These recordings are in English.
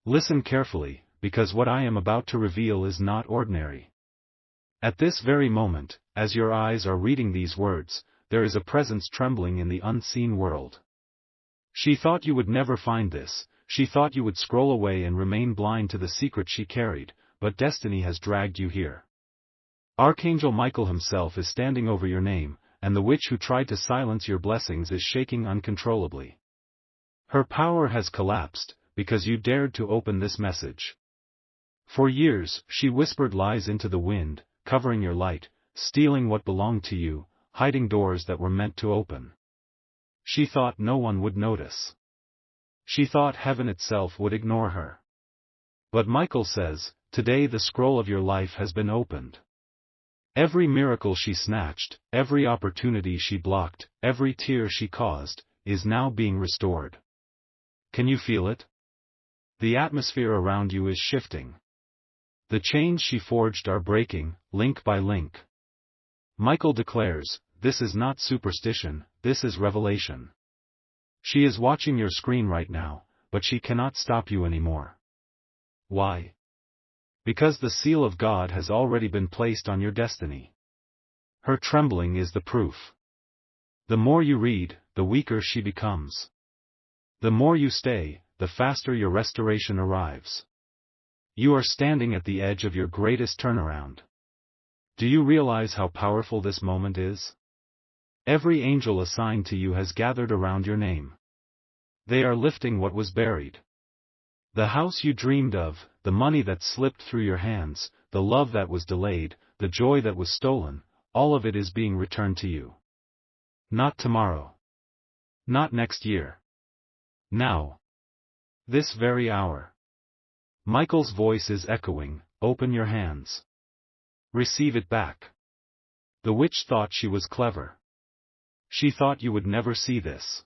Listen carefully, because what I am about to reveal is not ordinary. At this very moment, as your eyes are reading these words, there is a presence trembling in the unseen world. She thought you would never find this, she thought you would scroll away and remain blind to the secret she carried, but destiny has dragged you here. Archangel Michael himself is standing over your name, and the witch who tried to silence your blessings is shaking uncontrollably. Her power has collapsed, because you dared to open this message. For years, she whispered lies into the wind, covering your light, stealing what belonged to you, hiding doors that were meant to open. She thought no one would notice. She thought heaven itself would ignore her. But Michael says, today the scroll of your life has been opened. Every miracle she snatched, every opportunity she blocked, every tear she caused, is now being restored. Can you feel it? The atmosphere around you is shifting. The chains she forged are breaking, link by link. Michael declares, this is not superstition, this is revelation. She is watching your screen right now, but she cannot stop you anymore. Why? Because the seal of God has already been placed on your destiny. Her trembling is the proof. The more you read, the weaker she becomes. The more you stay, the faster your restoration arrives. You are standing at the edge of your greatest turnaround. Do you realize how powerful this moment is? Every angel assigned to you has gathered around your name. They are lifting what was buried. The house you dreamed of, the money that slipped through your hands, the love that was delayed, the joy that was stolen, all of it is being returned to you. Not tomorrow. Not next year. Now. This very hour. Michael's voice is echoing, open your hands. Receive it back. The witch thought she was clever. She thought you would never see this.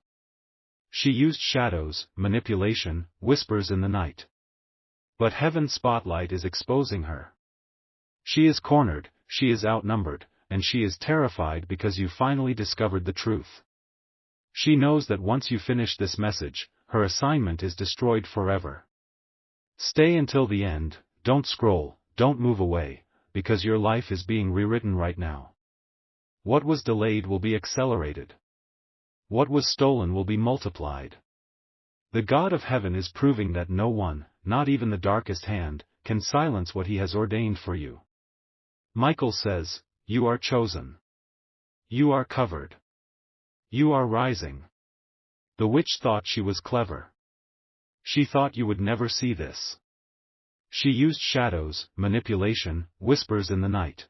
She used shadows, manipulation, whispers in the night. But heaven's spotlight is exposing her. She is cornered, she is outnumbered, and she is terrified because you finally discovered the truth. She knows that once you finish this message, her assignment is destroyed forever. Stay until the end, don't scroll, don't move away, because your life is being rewritten right now. What was delayed will be accelerated. What was stolen will be multiplied. The God of heaven is proving that no one, not even the darkest hand, can silence what he has ordained for you. Michael says, you are chosen. You are covered. You are rising. The witch thought she was clever. She thought you would never see this. She used shadows, manipulation, whispers in the night.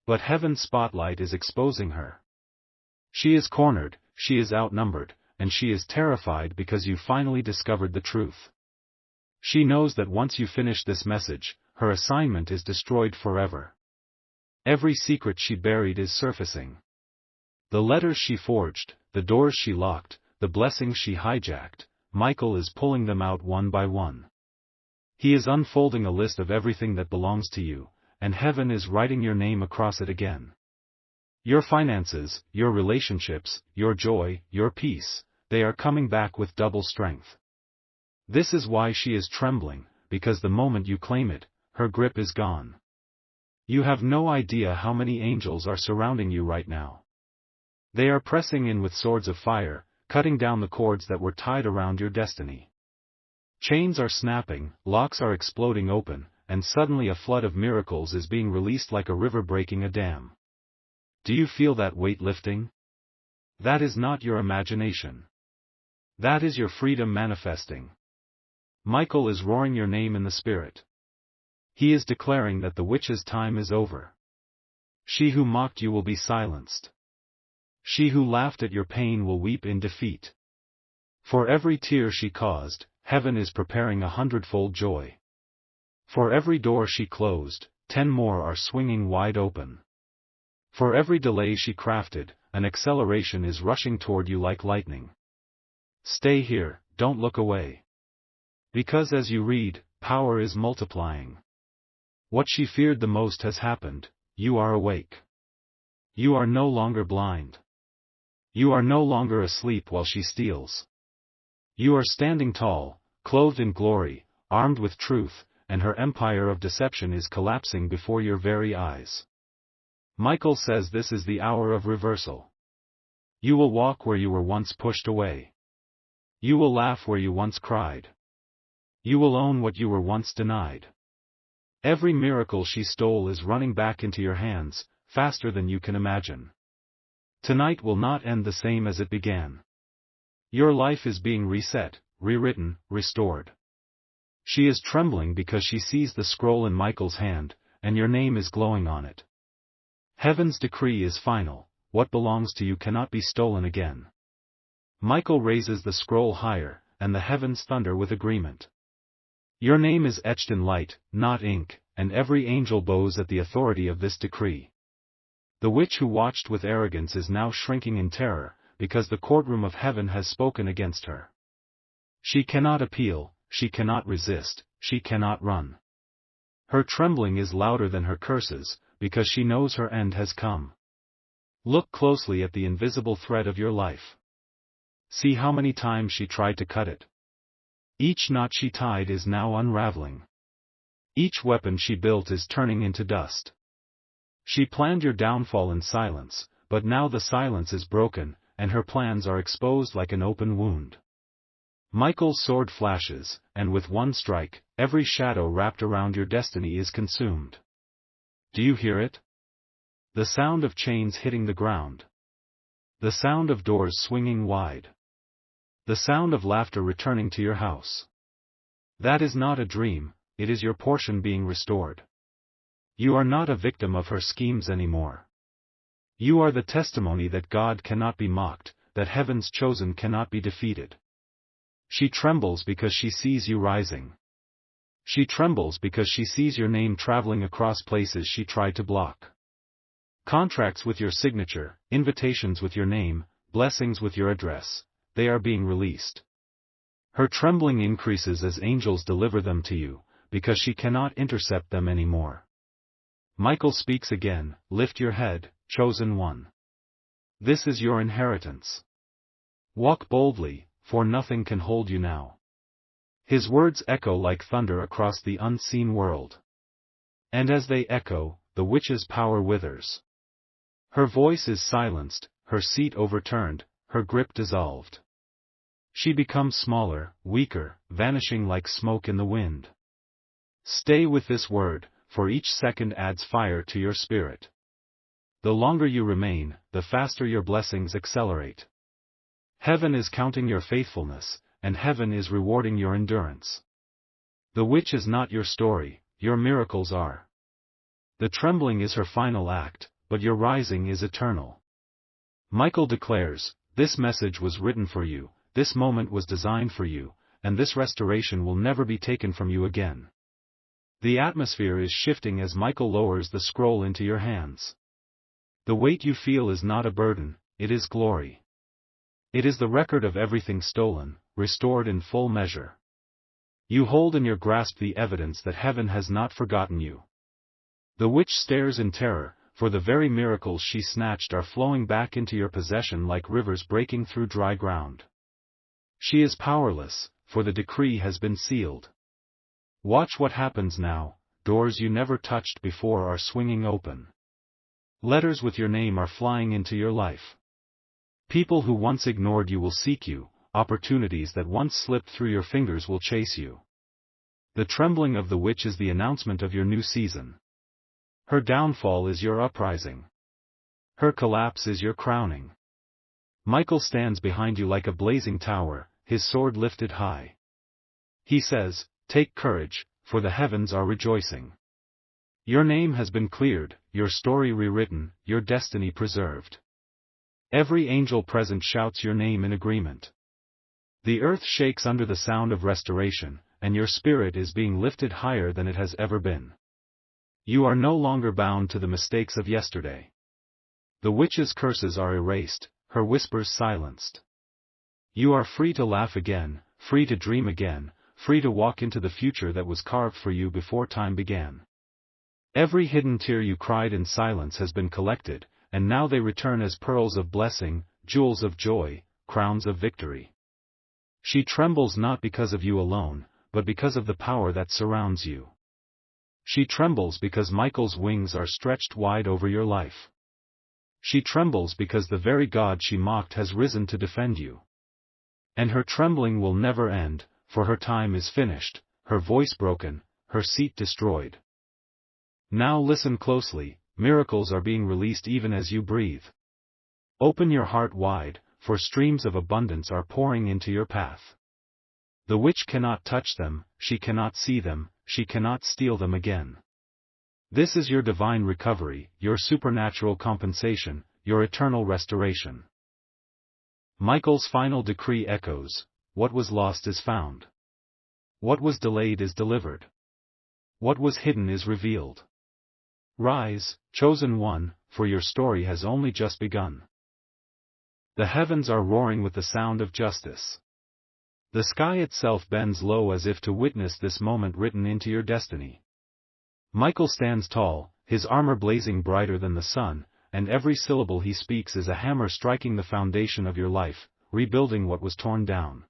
But heaven's spotlight is exposing her. She is cornered, she is outnumbered, and she is terrified because you finally discovered the truth. She knows that once you finish this message, her assignment is destroyed forever. Every secret she buried is surfacing. The letters she forged, the doors she locked, the blessings she hijacked, Michael is pulling them out one by one. He is unfolding a list of everything that belongs to you, and heaven is writing your name across it again. Your finances, your relationships, your joy, your peace, they are coming back with double strength. This is why she is trembling, because the moment you claim it, her grip is gone. You have no idea how many angels are surrounding you right now. They are pressing in with swords of fire, cutting down the cords that were tied around your destiny. Chains are snapping, locks are exploding open, and suddenly a flood of miracles is being released like a river breaking a dam. Do you feel that weight lifting? That is not your imagination. That is your freedom manifesting. Michael is roaring your name in the spirit. He is declaring that the witch's time is over. She who mocked you will be silenced. She who laughed at your pain will weep in defeat. For every tear she caused, heaven is preparing 100-fold joy. For every door she closed, 10 more are swinging wide open. For every delay she crafted, an acceleration is rushing toward you like lightning. Stay here, don't look away. Because as you read, power is multiplying. What she feared the most has happened, you are awake. You are no longer blind. You are no longer asleep while she steals. You are standing tall, clothed in glory, armed with truth, and her empire of deception is collapsing before your very eyes. Michael says this is the hour of reversal. You will walk where you were once pushed away. You will laugh where you once cried. You will own what you were once denied. Every miracle she stole is running back into your hands, faster than you can imagine. Tonight will not end the same as it began. Your life is being reset, rewritten, restored. She is trembling because she sees the scroll in Michael's hand, and your name is glowing on it. Heaven's decree is final, what belongs to you cannot be stolen again. Michael raises the scroll higher, and the heavens thunder with agreement. Your name is etched in light, not ink, and every angel bows at the authority of this decree. The witch who watched with arrogance is now shrinking in terror, because the courtroom of heaven has spoken against her. She cannot appeal, she cannot resist, she cannot run. Her trembling is louder than her curses, because she knows her end has come. Look closely at the invisible thread of your life. See how many times she tried to cut it. Each knot she tied is now unraveling. Each weapon she built is turning into dust. She planned your downfall in silence, but now the silence is broken, and her plans are exposed like an open wound. Michael's sword flashes, and with one strike, every shadow wrapped around your destiny is consumed. Do you hear it? The sound of chains hitting the ground. The sound of doors swinging wide. The sound of laughter returning to your house. That is not a dream, it is your portion being restored. You are not a victim of her schemes anymore. You are the testimony that God cannot be mocked, that heaven's chosen cannot be defeated. She trembles because she sees you rising. She trembles because she sees your name traveling across places she tried to block. Contracts with your signature, invitations with your name, blessings with your address, they are being released. Her trembling increases as angels deliver them to you, because she cannot intercept them anymore. Michael speaks again, lift your head, chosen one. This is your inheritance. Walk boldly, for nothing can hold you now. His words echo like thunder across the unseen world. And as they echo, the witch's power withers. Her voice is silenced, her seat overturned, her grip dissolved. She becomes smaller, weaker, vanishing like smoke in the wind. Stay with this word, for each second adds fire to your spirit. The longer you remain, the faster your blessings accelerate. Heaven is counting your faithfulness, and heaven is rewarding your endurance. The witch is not your story, your miracles are. The trembling is her final act, but your rising is eternal. Michael declares, this message was written for you, this moment was designed for you, and this restoration will never be taken from you again. The atmosphere is shifting as Michael lowers the scroll into your hands. The weight you feel is not a burden, it is glory. It is the record of everything stolen, restored in full measure. You hold in your grasp the evidence that heaven has not forgotten you. The witch stares in terror, for the very miracles she snatched are flowing back into your possession like rivers breaking through dry ground. She is powerless, for the decree has been sealed. Watch what happens now, doors you never touched before are swinging open. Letters with your name are flying into your life. People who once ignored you will seek you, opportunities that once slipped through your fingers will chase you. The trembling of the witch is the announcement of your new season. Her downfall is your uprising. Her collapse is your crowning. Michael stands behind you like a blazing tower, his sword lifted high. He says, take courage, for the heavens are rejoicing. Your name has been cleared, your story rewritten, your destiny preserved. Every angel present shouts your name in agreement. The earth shakes under the sound of restoration, and your spirit is being lifted higher than it has ever been. You are no longer bound to the mistakes of yesterday. The witch's curses are erased, her whispers silenced. You are free to laugh again, free to dream again, free to walk into the future that was carved for you before time began. Every hidden tear you cried in silence has been collected, and now they return as pearls of blessing, jewels of joy, crowns of victory. She trembles not because of you alone, but because of the power that surrounds you. She trembles because Michael's wings are stretched wide over your life. She trembles because the very God she mocked has risen to defend you. And her trembling will never end, for her time is finished, her voice broken, her seat destroyed. Now listen closely, miracles are being released even as you breathe. Open your heart wide, for streams of abundance are pouring into your path. The witch cannot touch them, she cannot see them, she cannot steal them again. This is your divine recovery, your supernatural compensation, your eternal restoration. Michael's final decree echoes, what was lost is found. What was delayed is delivered. What was hidden is revealed. Rise, chosen one, for your story has only just begun. The heavens are roaring with the sound of justice. The sky itself bends low as if to witness this moment written into your destiny. Michael stands tall, his armor blazing brighter than the sun, and every syllable he speaks is a hammer striking the foundation of your life, rebuilding what was torn down.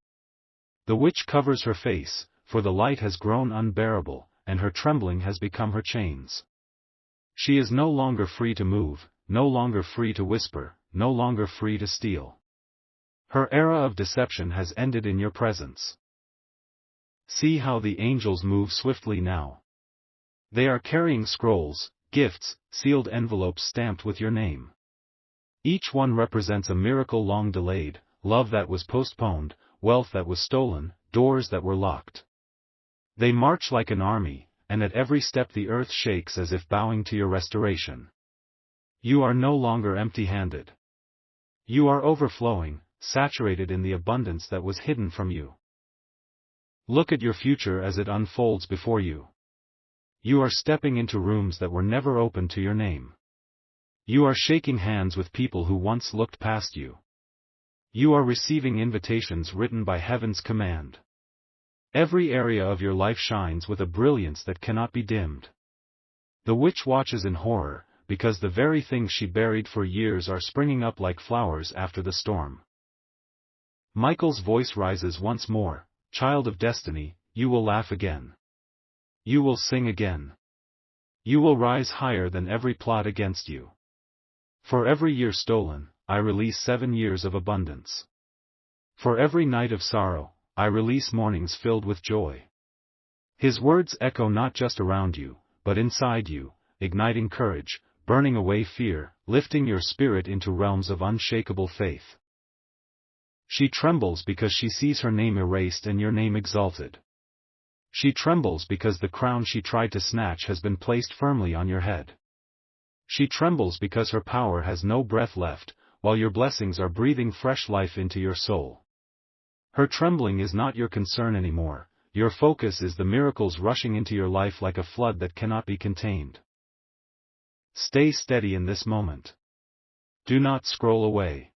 The witch covers her face, for the light has grown unbearable, and her trembling has become her chains. She is no longer free to move, no longer free to whisper, no longer free to steal. Her era of deception has ended in your presence. See how the angels move swiftly now. They are carrying scrolls, gifts, sealed envelopes stamped with your name. Each one represents a miracle long delayed, love that was postponed, wealth that was stolen, doors that were locked. They march like an army, and at every step the earth shakes as if bowing to your restoration. You are no longer empty-handed. You are overflowing, saturated in the abundance that was hidden from you. Look at your future as it unfolds before you. You are stepping into rooms that were never open to your name. You are shaking hands with people who once looked past you. You are receiving invitations written by heaven's command. Every area of your life shines with a brilliance that cannot be dimmed. The witch watches in horror, because the very things she buried for years are springing up like flowers after the storm. Michael's voice rises once more, child of destiny, you will laugh again. You will sing again. You will rise higher than every plot against you. For every year stolen, I release 7 years of abundance. For every night of sorrow, I release mornings filled with joy. His words echo not just around you, but inside you, igniting courage, burning away fear, lifting your spirit into realms of unshakable faith. She trembles because she sees her name erased and your name exalted. She trembles because the crown she tried to snatch has been placed firmly on your head. She trembles because her power has no breath left, while your blessings are breathing fresh life into your soul. Her trembling is not your concern anymore, your focus is the miracles rushing into your life like a flood that cannot be contained. Stay steady in this moment. Do not scroll away.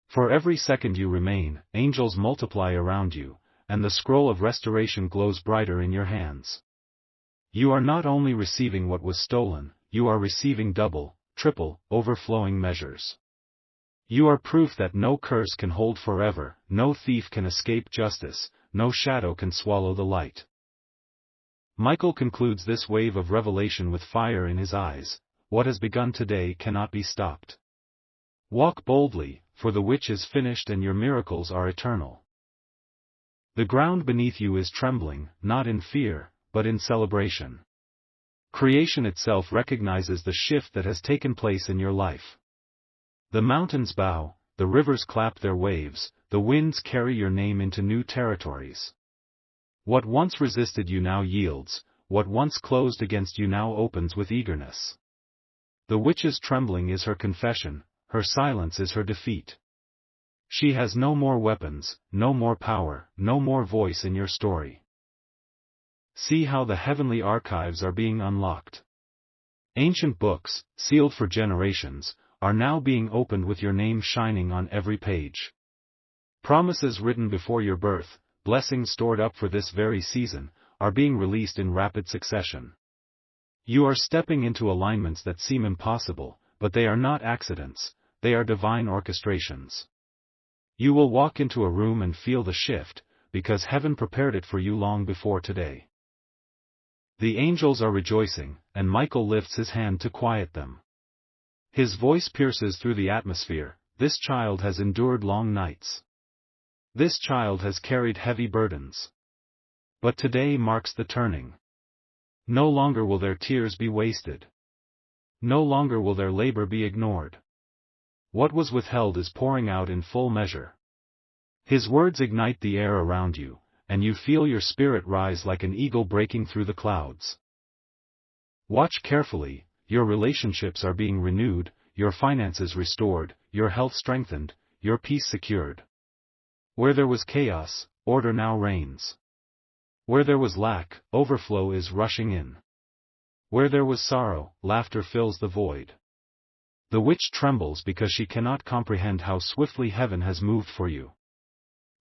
For every second you remain, angels multiply around you, and the scroll of restoration glows brighter in your hands. You are not only receiving what was stolen, you are receiving double, triple, overflowing measures. You are proof that no curse can hold forever, no thief can escape justice, no shadow can swallow the light. Michael concludes this wave of revelation with fire in his eyes. What has begun today cannot be stopped. Walk boldly, for the witch is finished and your miracles are eternal. The ground beneath you is trembling, not in fear, but in celebration. Creation itself recognizes the shift that has taken place in your life. The mountains bow, the rivers clap their waves, the winds carry your name into new territories. What once resisted you now yields, what once closed against you now opens with eagerness. The witch's trembling is her confession, her silence is her defeat. She has no more weapons, no more power, no more voice in your story. See how the heavenly archives are being unlocked. Ancient books, sealed for generations, are now being opened with your name shining on every page. Promises written before your birth, blessings stored up for this very season, are being released in rapid succession. You are stepping into alignments that seem impossible, but they are not accidents, they are divine orchestrations. You will walk into a room and feel the shift, because heaven prepared it for you long before today. The angels are rejoicing, and Michael lifts his hand to quiet them. His voice pierces through the atmosphere. This child has endured long nights. This child has carried heavy burdens. But today marks the turning. No longer will their tears be wasted. No longer will their labor be ignored. What was withheld is pouring out in full measure. His words ignite the air around you, and you feel your spirit rise like an eagle breaking through the clouds. Watch carefully, your relationships are being renewed, your finances restored, your health strengthened, your peace secured. Where there was chaos, order now reigns. Where there was lack, overflow is rushing in. Where there was sorrow, laughter fills the void. The witch trembles because she cannot comprehend how swiftly heaven has moved for you.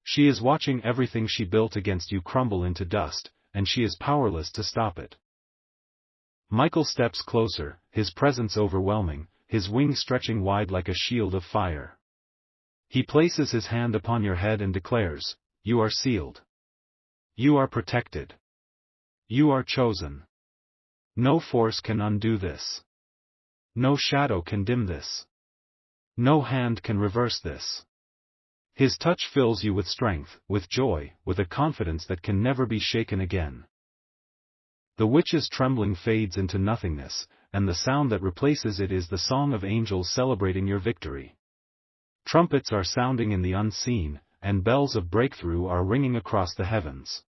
She is watching everything she built against you crumble into dust, and she is powerless to stop it. Michael steps closer, his presence overwhelming, his wings stretching wide like a shield of fire. He places his hand upon your head and declares, "You are sealed. You are protected. You are chosen. No force can undo this. No shadow can dim this. No hand can reverse this." His touch fills you with strength, with joy, with a confidence that can never be shaken again. The witch's trembling fades into nothingness, and the sound that replaces it is the song of angels celebrating your victory. Trumpets are sounding in the unseen, and bells of breakthrough are ringing across the heavens.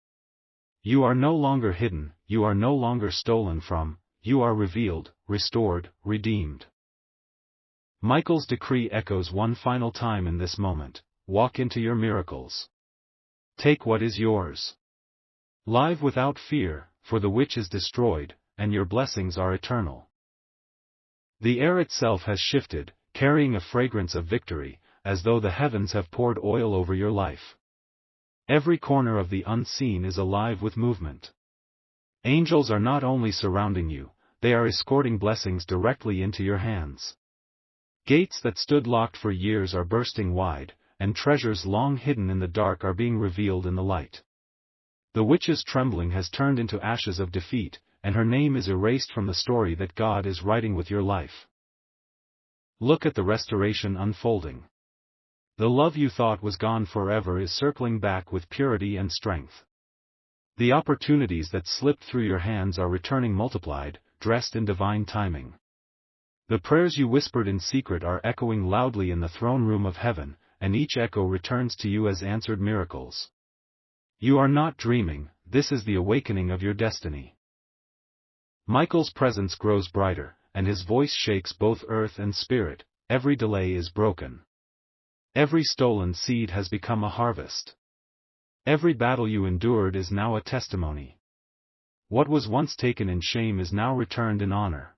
You are no longer hidden, you are no longer stolen from, you are revealed, restored, redeemed. Michael's decree echoes one final time in this moment: walk into your miracles. Take what is yours. Live without fear, for the witch is destroyed, and your blessings are eternal. The air itself has shifted, carrying a fragrance of victory, as though the heavens have poured oil over your life. Every corner of the unseen is alive with movement. Angels are not only surrounding you, they are escorting blessings directly into your hands. Gates that stood locked for years are bursting wide, and treasures long hidden in the dark are being revealed in the light. The witch's trembling has turned into ashes of defeat, and her name is erased from the story that God is writing with your life. Look at the restoration unfolding. The love you thought was gone forever is circling back with purity and strength. The opportunities that slipped through your hands are returning multiplied, dressed in divine timing. The prayers you whispered in secret are echoing loudly in the throne room of heaven, and each echo returns to you as answered miracles. You are not dreaming, this is the awakening of your destiny. Michael's presence grows brighter, and his voice shakes both earth and spirit. Every delay is broken. Every stolen seed has become a harvest. Every battle you endured is now a testimony. What was once taken in shame is now returned in honor.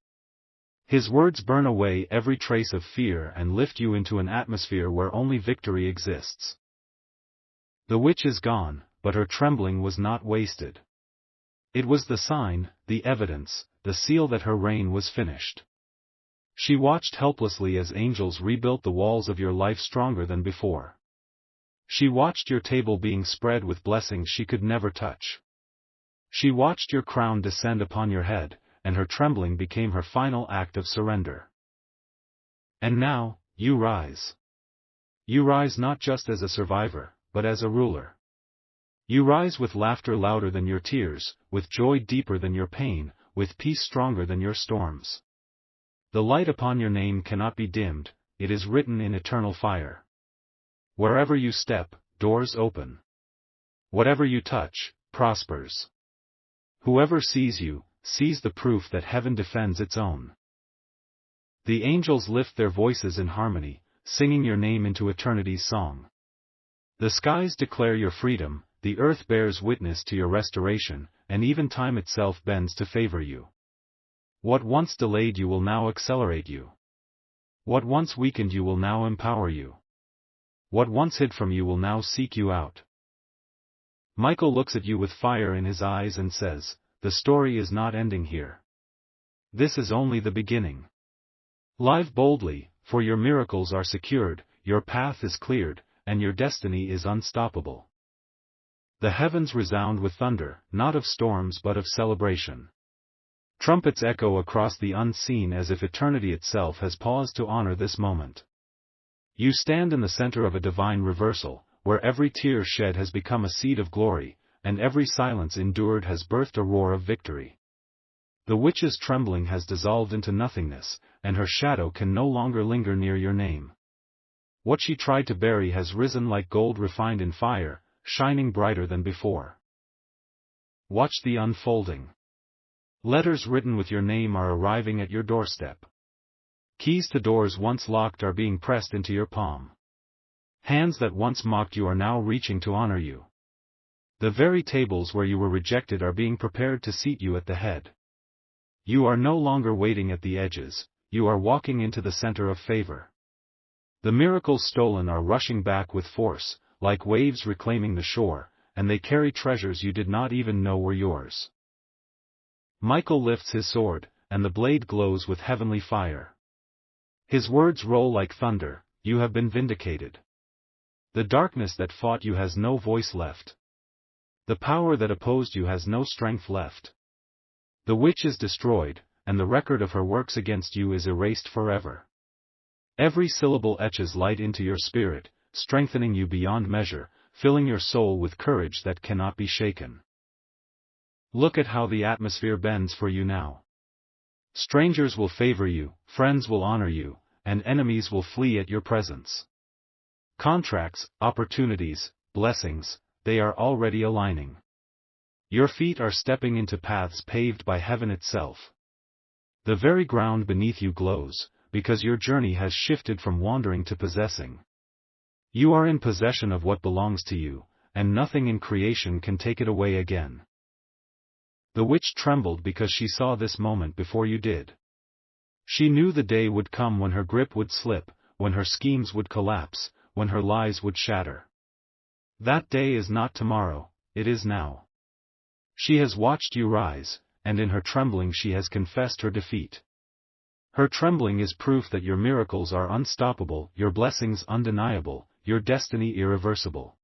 His words burn away every trace of fear and lift you into an atmosphere where only victory exists. The witch is gone, but her trembling was not wasted. It was the sign, the evidence, the seal that her reign was finished. She watched helplessly as angels rebuilt the walls of your life stronger than before. She watched your table being spread with blessings she could never touch. She watched your crown descend upon your head, and her trembling became her final act of surrender. And now, you rise. You rise not just as a survivor, but as a ruler. You rise with laughter louder than your tears, with joy deeper than your pain, with peace stronger than your storms. The light upon your name cannot be dimmed, it is written in eternal fire. Wherever you step, doors open. Whatever you touch, prospers. Whoever sees you, sees the proof that heaven defends its own. The angels lift their voices in harmony, singing your name into eternity's song. The skies declare your freedom, the earth bears witness to your restoration, and even time itself bends to favor you. What once delayed you will now accelerate you. What once weakened you will now empower you. What once hid from you will now seek you out. Michael looks at you with fire in his eyes and says, "The story is not ending here. This is only the beginning. Live boldly, for your miracles are secured, your path is cleared, and your destiny is unstoppable." The heavens resound with thunder, not of storms but of celebration. Trumpets echo across the unseen as if eternity itself has paused to honor this moment. You stand in the center of a divine reversal, where every tear shed has become a seed of glory, and every silence endured has birthed a roar of victory. The witch's trembling has dissolved into nothingness, and her shadow can no longer linger near your name. What she tried to bury has risen like gold refined in fire, shining brighter than before. Watch the unfolding. Letters written with your name are arriving at your doorstep. Keys to doors once locked are being pressed into your palm. Hands that once mocked you are now reaching to honor you. The very tables where you were rejected are being prepared to seat you at the head. You are no longer waiting at the edges, you are walking into the center of favor. The miracles stolen are rushing back with force, like waves reclaiming the shore, and they carry treasures you did not even know were yours. Michael lifts his sword, and the blade glows with heavenly fire. His words roll like thunder, you have been vindicated. The darkness that fought you has no voice left. The power that opposed you has no strength left. The witch is destroyed, and the record of her works against you is erased forever. Every syllable etches light into your spirit, strengthening you beyond measure, filling your soul with courage that cannot be shaken. Look at how the atmosphere bends for you now. Strangers will favor you, friends will honor you, and enemies will flee at your presence. Contracts, opportunities, blessings, they are already aligning. Your feet are stepping into paths paved by heaven itself. The very ground beneath you glows, because your journey has shifted from wandering to possessing. You are in possession of what belongs to you, and nothing in creation can take it away again. The witch trembled because she saw this moment before you did. She knew the day would come when her grip would slip, when her schemes would collapse, when her lies would shatter. That day is not tomorrow, it is now. She has watched you rise, and in her trembling she has confessed her defeat. Her trembling is proof that your miracles are unstoppable, your blessings undeniable, your destiny irreversible.